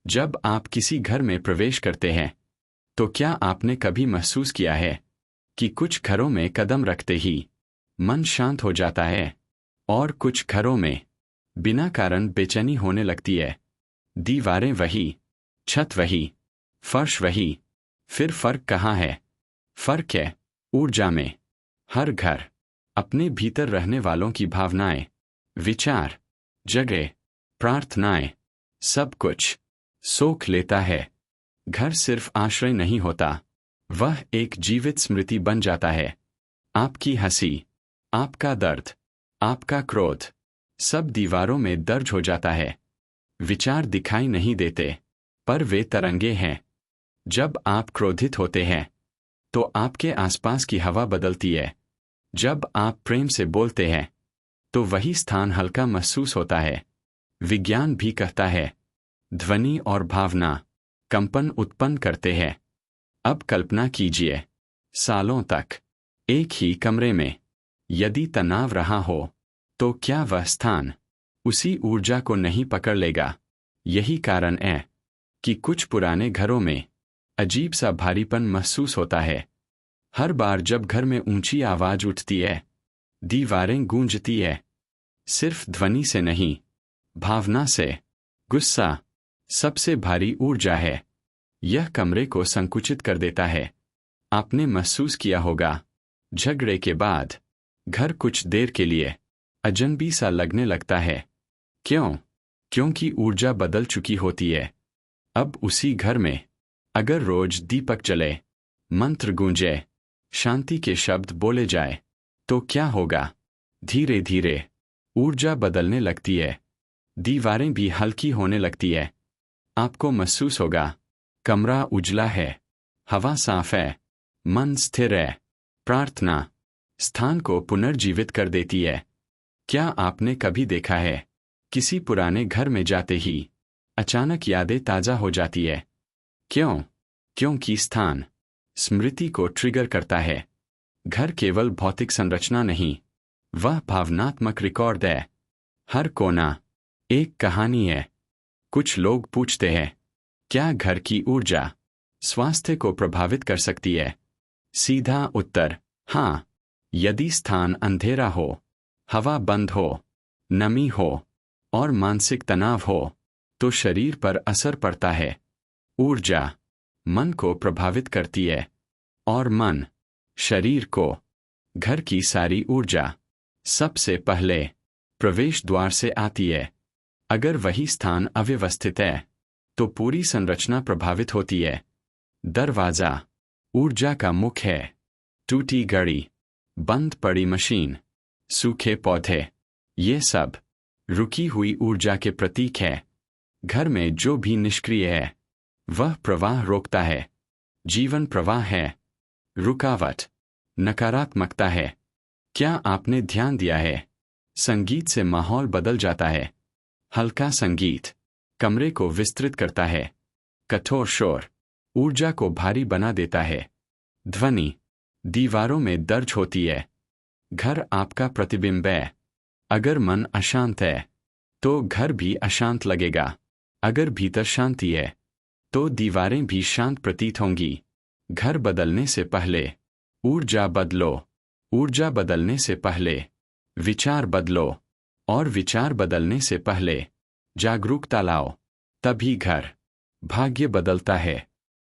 जब आप किसी घर में प्रवेश करते हैं तो क्या आपने कभी महसूस किया है कि कुछ घरों में कदम रखते ही मन शांत हो जाता है और कुछ घरों में बिना कारण बेचैनी होने लगती है? दीवारें वही, छत वही, फर्श वही, फिर फर्क कहाँ है? फर्क है ऊर्जा में। हर घर अपने भीतर रहने वालों की भावनाएं, विचार, जगह, प्रार्थनाएं, सब कुछ सोख लेता है। घर सिर्फ आश्रय नहीं होता, वह एक जीवित स्मृति बन जाता है। आपकी हंसी, आपका दर्द, आपका क्रोध, सब दीवारों में दर्ज हो जाता है। विचार दिखाई नहीं देते, पर वे तरंगे हैं। जब आप क्रोधित होते हैं तो आपके आसपास की हवा बदलती है। जब आप प्रेम से बोलते हैं तो वही स्थान हल्का महसूस होता है। विज्ञान भी कहता है, ध्वनि और भावना कंपन उत्पन्न करते हैं। अब कल्पना कीजिए, सालों तक एक ही कमरे में यदि तनाव रहा हो तो क्या वह स्थान उसी ऊर्जा को नहीं पकड़ लेगा? यही कारण है कि कुछ पुराने घरों में अजीब सा भारीपन महसूस होता है। हर बार जब घर में ऊंची आवाज उठती है, दीवारें गूंजती है, सिर्फ ध्वनि से नहीं, भावना से। गुस्सा सबसे भारी ऊर्जा है, यह कमरे को संकुचित कर देता है। आपने महसूस किया होगा, झगड़े के बाद घर कुछ देर के लिए अजनबी सा लगने लगता है। क्यों? क्योंकि ऊर्जा बदल चुकी होती है। अब उसी घर में अगर रोज दीपक जले, मंत्र गूंजे, शांति के शब्द बोले जाए तो क्या होगा? धीरे धीरे ऊर्जा बदलने लगती है, दीवारें भी हल्की होने लगती है। आपको महसूस होगा, कमरा उजला है, हवा साफ है, मन स्थिर है। प्रार्थना स्थान को पुनर्जीवित कर देती है। क्या आपने कभी देखा है, किसी पुराने घर में जाते ही अचानक यादें ताज़ा हो जाती है? क्यों? क्योंकि स्थान स्मृति को ट्रिगर करता है। घर केवल भौतिक संरचना नहीं, वह भावनात्मक रिकॉर्ड है। हर कोना एक कहानी है। कुछ लोग पूछते हैं, क्या घर की ऊर्जा स्वास्थ्य को प्रभावित कर सकती है? सीधा उत्तर, हाँ। यदि स्थान अंधेरा हो, हवा बंद हो, नमी हो और मानसिक तनाव हो तो शरीर पर असर पड़ता है। ऊर्जा मन को प्रभावित करती है और मन शरीर को। घर की सारी ऊर्जा सबसे पहले प्रवेश द्वार से आती है। अगर वही स्थान अव्यवस्थित है तो पूरी संरचना प्रभावित होती है। दरवाजा ऊर्जा का मुख है। टूटी घड़ी, बंद पड़ी मशीन, सूखे पौधे, ये सब रुकी हुई ऊर्जा के प्रतीक है। घर में जो भी निष्क्रिय है वह प्रवाह रोकता है। जीवन प्रवाह है, रुकावट नकारात्मकता है। क्या आपने ध्यान दिया है, संगीत से माहौल बदल जाता है। हल्का संगीत कमरे को विस्तृत करता है, कठोर शोर ऊर्जा को भारी बना देता है। ध्वनि दीवारों में दर्ज होती है। घर आपका प्रतिबिंब है। अगर मन अशांत है तो घर भी अशांत लगेगा। अगर भीतर शांति है तो दीवारें भी शांत प्रतीत होंगी। घर बदलने से पहले ऊर्जा बदलो, ऊर्जा बदलने से पहले विचार बदलो और विचार बदलने से पहले जागरूकता लाओ। तभी घर भाग्य बदलता है।